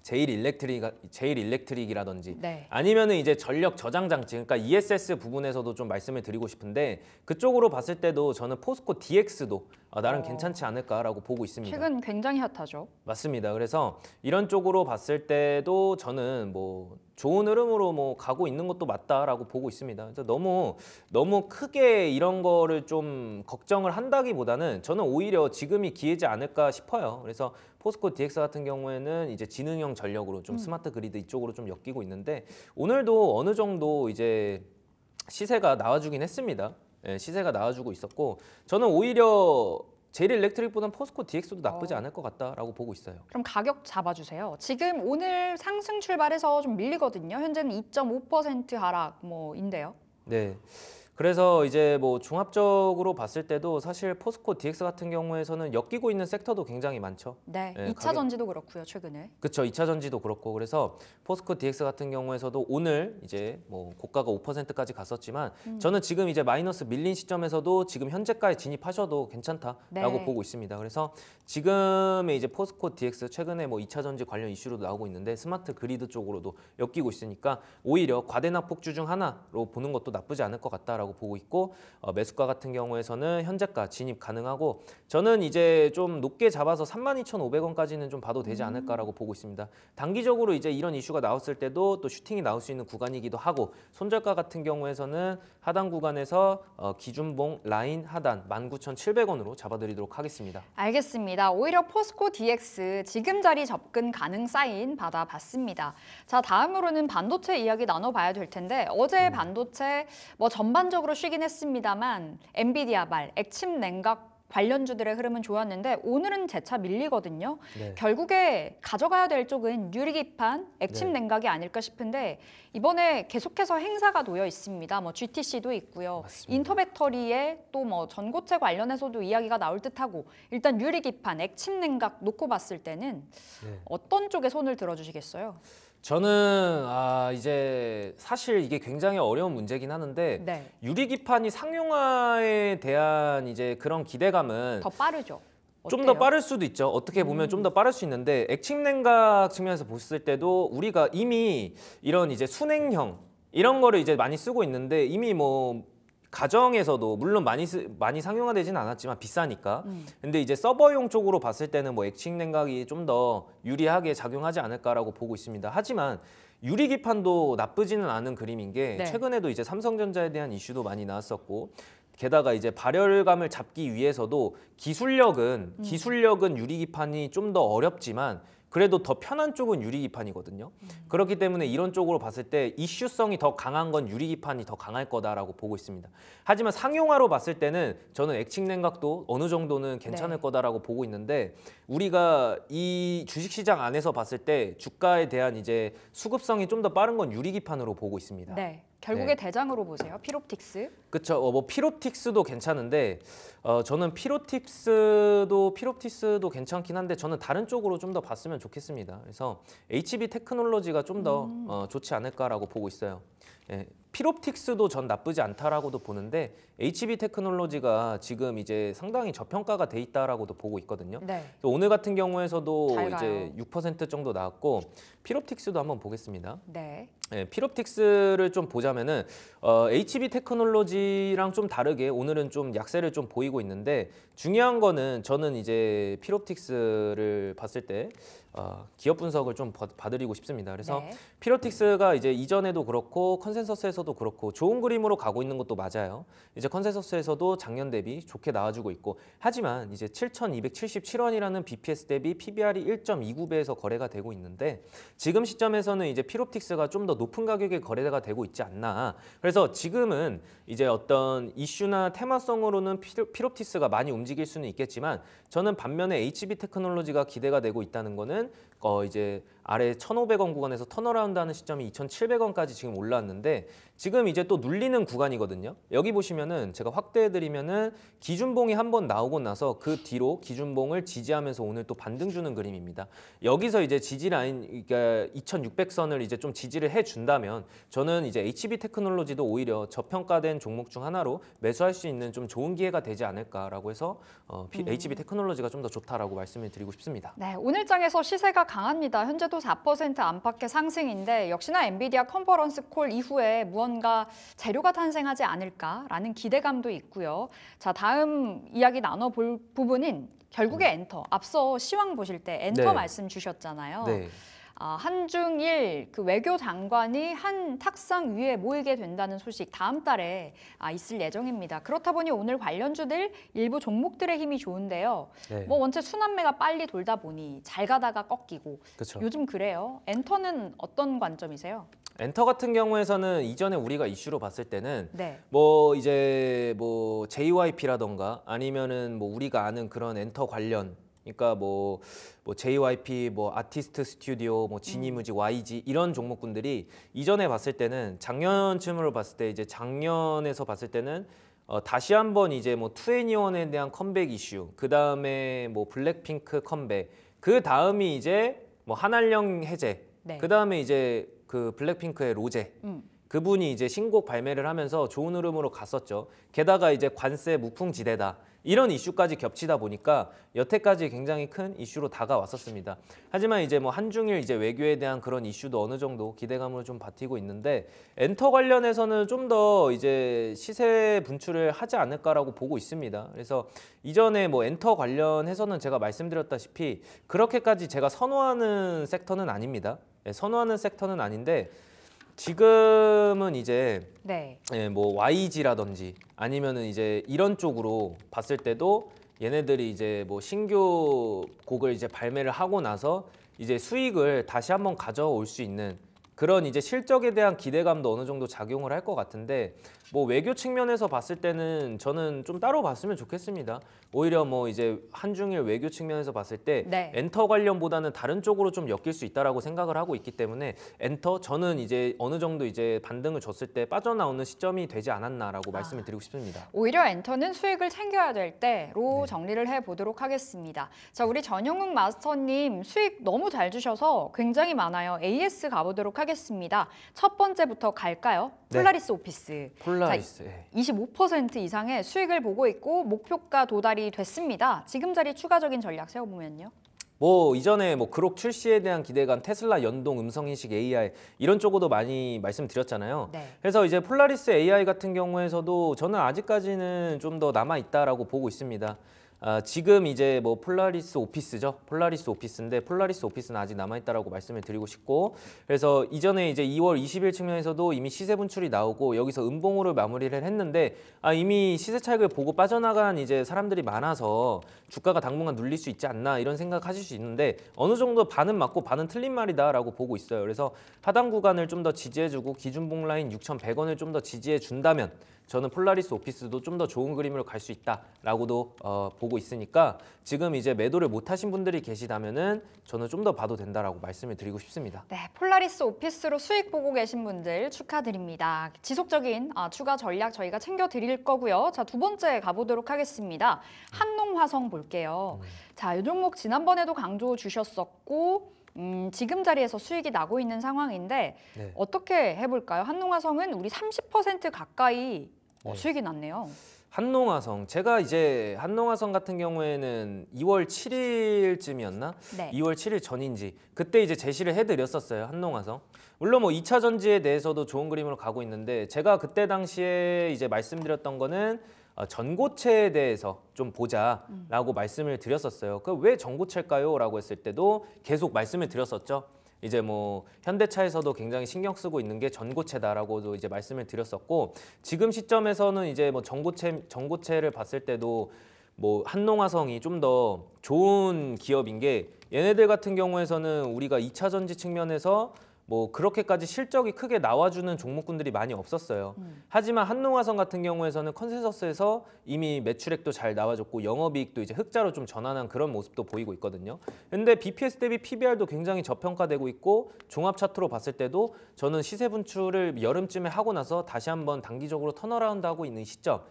제일 일렉트릭이라든지 네. 아니면은 이제 전력 저장 장치 그러니까 ESS 부분에서도 좀 말씀을 드리고 싶은데 그쪽으로 봤을 때도 저는 포스코 DX도 나름 괜찮지 않을까라고 보고 있습니다. 최근 굉장히 핫하죠. 맞습니다. 그래서 이런 쪽으로 봤을 때도 저는 뭐 좋은 흐름으로 뭐 가고 있는 것도 맞다라고 보고 있습니다. 그래서 너무 크게 이런 거를 좀 걱정을 한다기보다는 저는 오히려 지금이 기회지 않을까 싶어요. 그래서 포스코 DX 같은 경우에는 이제 지능형 전력으로 좀 스마트 그리드 이쪽으로 좀 엮이고 있는데 오늘도 어느 정도 이제 시세가 나와주긴 했습니다. 예, 시세가 나와주고 있었고 저는 오히려 제일 일렉트릭보다는 포스코 DX도 나쁘지 않을 것 같다라고 보고 있어요. 그럼 가격 잡아주세요. 지금 오늘 상승 출발해서 좀 밀리거든요. 현재는 2.5% 하락 뭐인데요. 네. 그래서 이제 뭐 종합적으로 봤을 때도 사실 포스코 DX 같은 경우에서는 엮이고 있는 섹터도 굉장히 많죠. 네, 네, 2차 전지도 그렇고요, 최근에. 그렇죠. 2차 전지도 그렇고 그래서 포스코 DX 같은 경우에서도 오늘 이제 뭐 고가가 5%까지 갔었지만 저는 지금 이제 마이너스 밀린 시점에서도 지금 현재가에 진입하셔도 괜찮다라고 네. 보고 있습니다. 그래서 지금의 이제 포스코 DX 최근에 뭐 2차 전지 관련 이슈로도 나오고 있는데 스마트 그리드 쪽으로도 엮이고 있으니까 오히려 과대납 폭주 중 하나로 보는 것도 나쁘지 않을 것 같다라고 보고 있고 매수가 같은 경우에서는 현재가 진입 가능하고 저는 이제 좀 높게 잡아서 32,500원까지는 좀 봐도 되지 않을까라고 보고 있습니다. 단기적으로 이제 이런 이슈가 나왔을 때도 또 슈팅이 나올 수 있는 구간이기도 하고 손절가 같은 경우에서는 하단 구간에서 기준봉 라인 하단 19,700원으로 잡아드리도록 하겠습니다. 알겠습니다. 오히려 포스코 DX 지금 자리 접근 가능 사인 받아봤습니다. 자, 다음으로는 반도체 이야기 나눠봐야 될 텐데 어제 반도체 뭐 전반적으로 쉬긴 했습니다만 엔비디아 발, 액침 냉각 관련주들의 흐름은 좋았는데 오늘은 재차 밀리거든요. 네. 결국에 가져가야 될 쪽은 유리기판, 액침 네. 냉각이 아닐까 싶은데 이번에 계속해서 행사가 놓여 있습니다. 뭐 GTC도 있고요. 맞습니다. 인터배터리에 또 뭐 전고체 관련해서도 이야기가 나올 듯하고 일단 유리기판, 액침 냉각 놓고 봤을 때는 네. 어떤 쪽에 손을 들어주시겠어요? 저는 이제 사실 이게 굉장히 어려운 문제긴 하는데 네, 유리기판이 상용화에 대한 이제 그런 기대감은 더 빠르죠. 좀 더 어때요? 빠를 수도 있죠. 어떻게 보면 좀 더 빠를 수 있는데 액침 냉각 측면에서 봤을 때도 우리가 이미 이런 이제 순행형 이런 거를 이제 많이 쓰고 있는데 이미 뭐 가정에서도 물론 많이 상용화되지는 않았지만 비싸니까. 근데 이제 서버용 쪽으로 봤을 때는 뭐 액침 냉각이 좀 더 유리하게 작용하지 않을까라고 보고 있습니다. 하지만 유리기판도 나쁘지는 않은 그림인 게 네. 최근에도 이제 삼성전자에 대한 이슈도 많이 나왔었고 게다가 이제 발열감을 잡기 위해서도 기술력은 유리기판이 좀 더 어렵지만 그래도 더 편한 쪽은 유리기판이거든요. 그렇기 때문에 이런 쪽으로 봤을 때 이슈성이 더 강한 건 유리기판이 더 강할 거다라고 보고 있습니다. 하지만 상용화로 봤을 때는 저는 액침 냉각도 어느 정도는 괜찮을 네. 거다라고 보고 있는데 우리가 이 주식시장 안에서 봤을 때 주가에 대한 이제 수급성이 좀 더 빠른 건 유리기판으로 보고 있습니다. 네, 결국에 대장으로 보세요. 피롭틱스. 그렇죠. 뭐 피롭틱스도 괜찮은데 저는 피롭틱스도 괜찮긴 한데 저는 다른 쪽으로 좀 더 봤으면 좋겠습니다. 그래서 HB 테크놀로지가 좀 더 좋지 않을까라고 보고 있어요. 예, 피롭틱스도 전 나쁘지 않다라고도 보는데 HB 테크놀로지가 지금 이제 상당히 저평가가 돼 있다라고도 보고 있거든요. 네, 또 오늘 같은 경우에서도 잘 이제 6% 정도 나왔고 피롭틱스도 한번 보겠습니다. 네, 네, 피롭틱스를 좀 보자면은 HB 테크놀로지랑 좀 다르게 오늘은 좀 약세를 좀 보이고 있는데 중요한 거는 저는 이제 필옵틱스를 봤을 때 기업 분석을 좀 봐드리고 싶습니다. 그래서 네. 필옵틱스가 이제 이전에도 그렇고 컨센서스에서도 그렇고 좋은 그림으로 가고 있는 것도 맞아요. 이제 컨센서스에서도 작년 대비 좋게 나와주고 있고, 하지만 이제 7,277원이라는 BPS 대비 PBR이 1.29배에서 거래가 되고 있는데, 지금 시점에서는 이제 필옵틱스가 좀 더 높은 가격에 거래가 되고 있지 않나. 그래서 지금은 이제 어떤 이슈나 테마성으로는 필옵틱스가 많이 움직일 수는 있겠지만, 저는 반면에 HB 테크놀로지가 기대가 되고 있다는 거는 이제 아래 1,500원 구간에서 턴어라운드하는 시점이 2,700원까지 지금 올라왔는데, 지금 이제 또 눌리는 구간이거든요. 여기 보시면은 제가 확대해드리면은 기준봉이 한번 나오고 나서 그 뒤로 기준봉을 지지하면서 오늘 또 반등 주는 그림입니다. 여기서 이제 지지 라인, 그러니까 2,600선을 이제 좀 지지를 해준다면 저는 이제 HB 테크놀로지도 오히려 저평가된 종목 중 하나로 매수할 수 있는 좀 좋은 기회가 되지 않을까라고 해서 HB 테크놀로지가 좀 더 좋다라고 말씀을 드리고 싶습니다. 네, 오늘 장에서 시세가 강합니다. 현재도 4% 안팎의 상승인데, 역시나 엔비디아 컨퍼런스 콜 이후에 무언가 재료가 탄생하지 않을까라는 기대감도 있고요. 자, 다음 이야기 나눠볼 부분인 결국에 엔터. 앞서 시황 보실 때 엔터 네. 말씀 주셨잖아요. 네. 한중일 그 외교 장관이 한 탁상 위에 모이게 된다는 소식 다음 달에 있을 예정입니다. 그렇다 보니 오늘 관련주들 일부 종목들의 힘이 좋은데요. 네. 뭐 원체 순환매가 빨리 돌다 보니 잘 가다가 꺾이고 그렇죠. 요즘 그래요. 엔터는 어떤 관점이세요? 엔터 같은 경우에서는 이전에 우리가 이슈로 봤을 때는 네. 뭐 이제 뭐 JYP라던가 아니면은 뭐 우리가 아는 그런 엔터 관련, 그러니까 뭐 JYP, 뭐 아티스트 스튜디오, 뭐 지니뮤직, YG 이런 종목군들이 이전에 봤을 때는 작년쯤으로 봤을 때, 이제 작년에서 봤을 때는 다시 한번 이제 뭐 투애니원에 대한 컴백 이슈, 그 다음에 뭐 블랙핑크 컴백, 그 다음이 이제 뭐 한알령 해제, 네. 그 다음에 이제 그 블랙핑크의 로제. 그분이 이제 신곡 발매를 하면서 좋은 흐름으로 갔었죠. 게다가 이제 관세 무풍지대다, 이런 이슈까지 겹치다 보니까 여태까지 굉장히 큰 이슈로 다가왔었습니다. 하지만 이제 뭐 한중일 이제 외교에 대한 그런 이슈도 어느 정도 기대감으로 좀 버티고 있는데, 엔터 관련해서는 좀 더 이제 시세 분출을 하지 않을까라고 보고 있습니다. 그래서 이전에 뭐 엔터 관련해서는 제가 말씀드렸다시피 그렇게까지 제가 선호하는 섹터는 아닙니다. 선호하는 섹터는 아닌데, 지금은 이제 네. 뭐 YG라든지 아니면은 이제 이런 쪽으로 봤을 때도 얘네들이 이제 뭐 신규 곡을 이제 발매를 하고 나서 이제 수익을 다시 한번 가져올 수 있는 그런 이제 실적에 대한 기대감도 어느 정도 작용을 할 것 같은데, 뭐 외교 측면에서 봤을 때는 저는 좀 따로 봤으면 좋겠습니다. 오히려 뭐 이제 한중일 외교 측면에서 봤을 때 네. 엔터 관련보다는 다른 쪽으로 좀 엮일 수 있다라고 생각을 하고 있기 때문에, 엔터 저는 이제 어느 정도 이제 반등을 줬을 때 빠져나오는 시점이 되지 않았나라고 말씀을 드리고 싶습니다. 오히려 엔터는 수익을 챙겨야 될 때로 네. 정리를 해보도록 하겠습니다. 자, 우리 전용욱 마스터님 수익 너무 잘 주셔서 굉장히 많아요. AS 가보도록 하겠습니다. 첫 번째부터 갈까요? 네. 폴라리스 오피스. 폴라리스. 예. 25% 이상의 수익을 보고 있고 목표가 도달이 됐습니다. 지금 자리 추가적인 전략 세워보면요. 뭐 이전에 뭐 그록 출시에 대한 기대감, 테슬라 연동 음성인식 AI 이런 쪽으로도 많이 말씀드렸잖아요. 네. 그래서 이제 폴라리스 AI 같은 경우에서도 저는 아직까지는 좀 더 남아 있다라고 보고 있습니다. 지금 이제 뭐 폴라리스 오피스죠. 폴라리스 오피스인데 폴라리스 오피스는 아직 남아있다라고 말씀을 드리고 싶고, 그래서 이전에 이제 2월 20일 측면에서도 이미 시세 분출이 나오고 여기서 음봉으로 마무리를 했는데, 이미 시세 차익을 보고 빠져나간 이제 사람들이 많아서 주가가 당분간 눌릴 수 있지 않나 이런 생각하실 수 있는데, 어느 정도 반은 맞고 반은 틀린 말이다라고 보고 있어요. 그래서 하단 구간을 좀 더 지지해주고 기준봉 라인 6,100원을 좀 더 지지해 준다면 저는 폴라리스 오피스도 좀 더 좋은 그림으로 갈 수 있다라고도 보고 있으니까, 지금 이제 매도를 못 하신 분들이 계시다면은 저는 좀 더 봐도 된다라고 말씀을 드리고 싶습니다. 네, 폴라리스 오피스로 수익 보고 계신 분들 축하드립니다. 지속적인 추가 전략 저희가 챙겨드릴 거고요. 자, 두 번째 가보도록 하겠습니다. 한농화성 볼게요. 자, 이 종목 지난번에도 강조 주셨었고 지금 자리에서 수익이 나고 있는 상황인데 네. 어떻게 해볼까요? 한농화성은 우리 30% 가까이 네. 수익이 났네요. 한농화성, 제가 이제 한농화성 같은 경우에는 2월 7일쯤이었나? 네. 2월 7일 전인지 그때 이제 제시를 해드렸었어요. 한농화성. 물론 뭐 2차 전지에 대해서도 좋은 그림으로 가고 있는데, 제가 그때 당시에 이제 말씀드렸던 거는 전고체에 대해서 좀 보자라고 말씀을 드렸었어요. 그 왜 전고체일까요?라고 했을 때도 계속 말씀을 드렸었죠. 이제 뭐 현대차에서도 굉장히 신경 쓰고 있는 게 전고체다라고도 이제 말씀을 드렸었고, 지금 시점에서는 이제 뭐 전고체를 봤을 때도 뭐 한농화성이 좀 더 좋은 기업인 게, 얘네들 같은 경우에서는 우리가 2차 전지 측면에서 뭐 그렇게까지 실적이 크게 나와주는 종목군들이 많이 없었어요. 하지만 한농화성 같은 경우에서는 컨센서스에서 이미 매출액도 잘 나와줬고 영업이익도 이제 흑자로 좀 전환한 그런 모습도 보이고 있거든요. 근데 BPS 대비 PBR도 굉장히 저평가되고 있고, 종합 차트로 봤을 때도 저는 시세 분출을 여름쯤에 하고 나서 다시 한번 단기적으로 턴어라운드 하고 있는 시점,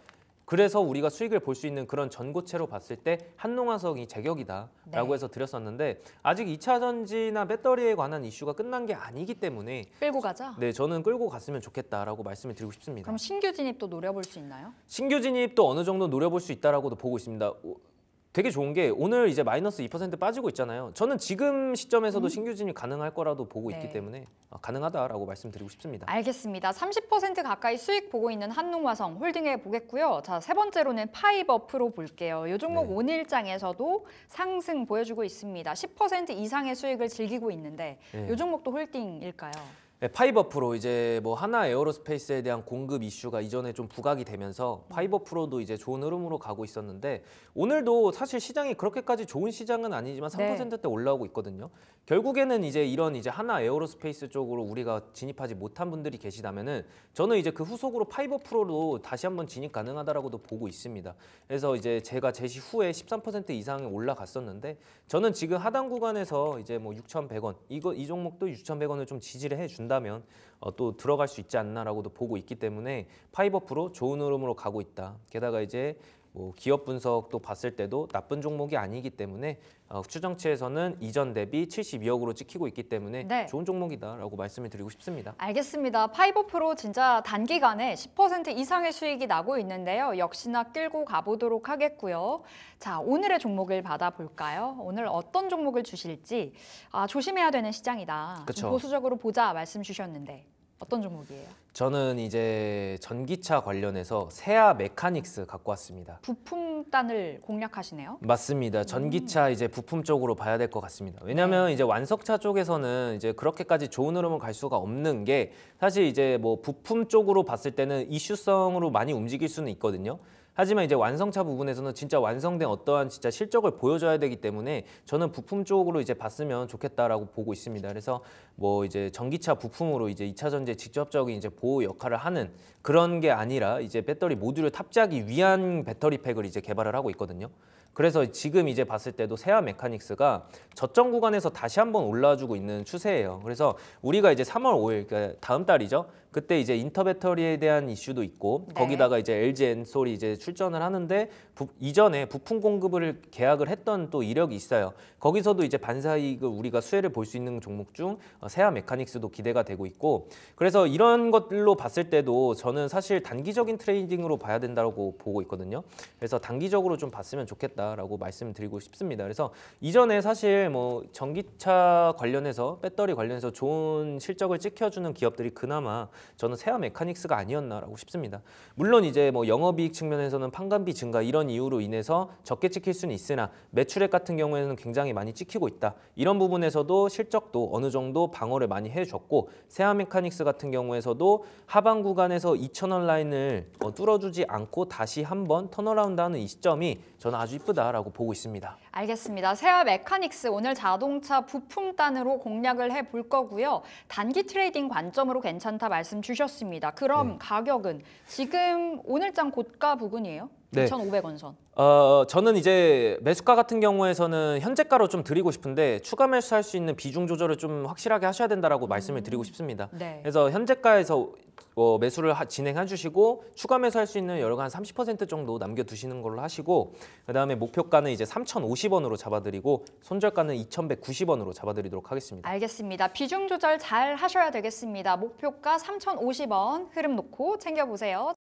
그래서 우리가 수익을 볼 수 있는 그런 전고체로 봤을 때 한농화성이 제격이다라고 네. 해서 드렸었는데, 아직 2차 전지나 배터리에 관한 이슈가 끝난 게 아니기 때문에 끌고 가자. 네, 저는 끌고 갔으면 좋겠다라고 말씀을 드리고 싶습니다. 그럼 신규 진입도 노려볼 수 있나요? 신규 진입도 어느 정도 노려볼 수 있다라고도 보고 있습니다. 되게 좋은 게 오늘 이제 마이너스 2% 빠지고 있잖아요. 저는 지금 시점에서도 신규 진입 가능할 거라도 보고 있기 네. 때문에 가능하다라고 말씀드리고 싶습니다. 알겠습니다. 30% 가까이 수익 보고 있는 한농화성 홀딩해 보겠고요. 자, 세 번째로는 파이버프로 볼게요. 이 종목 네. 오늘장에서도 상승 보여주고 있습니다. 10% 이상의 수익을 즐기고 있는데 네. 이 종목도 홀딩일까요? 네, 파이버프로 이제 뭐 하나 에어로스페이스에 대한 공급 이슈가 이전에 좀 부각이 되면서 파이버프로도 이제 좋은 흐름으로 가고 있었는데, 오늘도 사실 시장이 그렇게까지 좋은 시장은 아니지만 3%대 올라오고 있거든요. 결국에는 이제 이런 이제 하나 에어로스페이스 쪽으로 우리가 진입하지 못한 분들이 계시다면은 저는 이제 그 후속으로 파이버프로로 다시 한번 진입 가능하다라고도 보고 있습니다. 그래서 이제 제가 제시 후에 13% 이상이 올라갔었는데, 저는 지금 하단 구간에서 이제 뭐 6,100원 이 종목도 6,100원을 좀 지지를 해준다면 또 들어갈 수 있지 않나라고도 보고 있기 때문에 파이버프로 좋은 흐름으로 가고 있다. 게다가 이제 뭐 기업 분석도 봤을 때도 나쁜 종목이 아니기 때문에 추정치에서는 이전 대비 72억으로 찍히고 있기 때문에 네. 좋은 종목이다라고 말씀을 드리고 싶습니다. 알겠습니다. 파이버프로 진짜 단기간에 10% 이상의 수익이 나고 있는데요. 역시나 끌고 가보도록 하겠고요. 자, 오늘의 종목을 받아볼까요? 오늘 어떤 종목을 주실지 조심해야 되는 시장이다. 그쵸. 좀 보수적으로 보자 말씀 주셨는데 어떤 종목이에요? 저는 이제 전기차 관련해서 세아 메카닉스 갖고 왔습니다. 부품단을 공략하시네요. 맞습니다. 전기차 이제 부품 쪽으로 봐야 될 것 같습니다. 왜냐하면 이제 완성차 쪽에서는 이제 그렇게까지 좋은 흐름을 갈 수가 없는 게, 사실 이제 뭐 부품 쪽으로 봤을 때는 이슈성으로 많이 움직일 수는 있거든요. 하지만 이제 완성차 부분에서는 진짜 완성된 어떠한 진짜 실적을 보여줘야 되기 때문에 저는 부품 쪽으로 이제 봤으면 좋겠다라고 보고 있습니다. 그래서 뭐 이제 전기차 부품으로 이제 2차 전지에 직접적인 이제 보호 역할을 하는 그런 게 아니라 이제 배터리 모듈을 탑재하기 위한 배터리 팩을 이제 개발을 하고 있거든요. 그래서 지금 이제 봤을 때도 세아 메카닉스가 저점 구간에서 다시 한번 올라와주고 있는 추세예요. 그래서 우리가 이제 3월 5일, 그러니까 다음 달이죠. 그때 이제 인터 배터리에 대한 이슈도 있고, 네. 거기다가 이제 LG 엔솔이 이제 출전을 하는데 이전에 부품 공급을 계약을 했던 또 이력이 있어요. 거기서도 이제 반사이익을 우리가 수혜를 볼 수 있는 종목 중 세아 메카닉스도 기대가 되고 있고, 그래서 이런 것들로 봤을 때도 저는 사실 단기적인 트레이딩으로 봐야 된다고 보고 있거든요. 그래서 단기적으로 좀 봤으면 좋겠다라고 말씀드리고 싶습니다. 그래서 이전에 사실 뭐 전기차 관련해서 배터리 관련해서 좋은 실적을 찍혀주는 기업들이 그나마 저는 세아 메카닉스가 아니었나라고 싶습니다. 물론 이제 뭐 영업이익 측면에서는 판관비 증가 이런 이유로 인해서 적게 찍힐 수는 있으나 매출액 같은 경우에는 굉장히 많이 찍히고 있다. 이런 부분에서도 실적도 어느 정도 방어를 많이 해줬고, 세아 메카닉스 같은 경우에서도 하반 구간에서 2,000원 라인을 뚫어주지 않고 다시 한번 턴어라운드하는 이 시점이 저는 아주 이쁘다라고 보고 있습니다. 알겠습니다. 세아 메카닉스 오늘 자동차 부품단으로 공략을 해볼 거고요. 단기 트레이딩 관점으로 괜찮다 말씀 주셨습니다. 그럼 네. 가격은 지금 오늘장 고가 부근이에요? 네. 2,500원 선. 저는 이제 매수가 같은 경우에서는 현재가로 좀 드리고 싶은데, 추가 매수할 수 있는 비중 조절을 좀 확실하게 하셔야 된다라고 말씀을 드리고 싶습니다. 네. 그래서 현재가에서 매수를 진행해 주시고, 추가 매수할 수 있는 여러가 한 30% 정도 남겨두시는 걸로 하시고, 그다음에 목표가는 이제 3,050원으로 잡아드리고 손절가는 2,190원으로 잡아드리도록 하겠습니다. 알겠습니다. 비중 조절 잘 하셔야 되겠습니다. 목표가 3,050원 흐름 놓고 챙겨보세요.